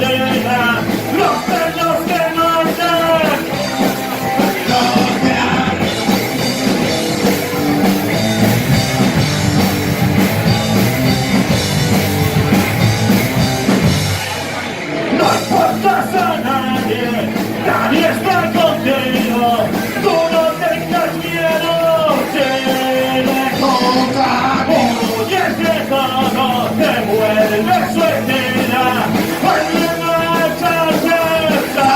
condena, los celos que matan, los que no importas a nadie, nadie está contigo, tú no tengas miedo, se le toca, huyes de todo, te vuelves suicida, hay marcharse a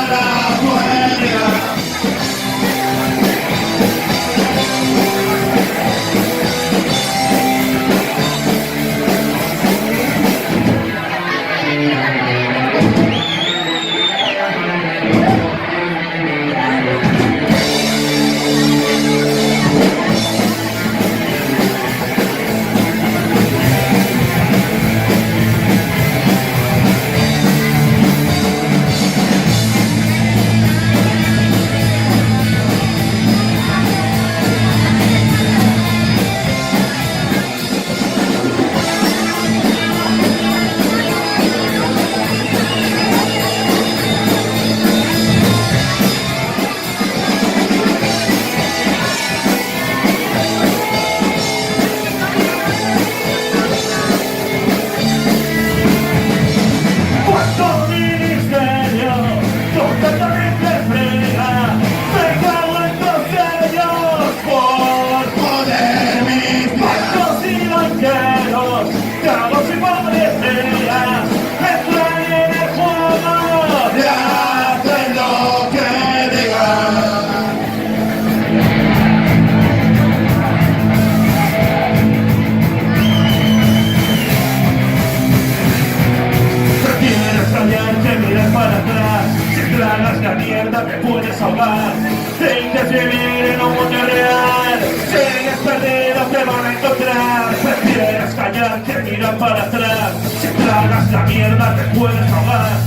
la huella. La mierda te puedes ahogar, tengas vivir en un mundo real, sigues perdido te van a encontrar, prefieres callar que mirar para atrás, si tragas la mierda te puedes ahogar.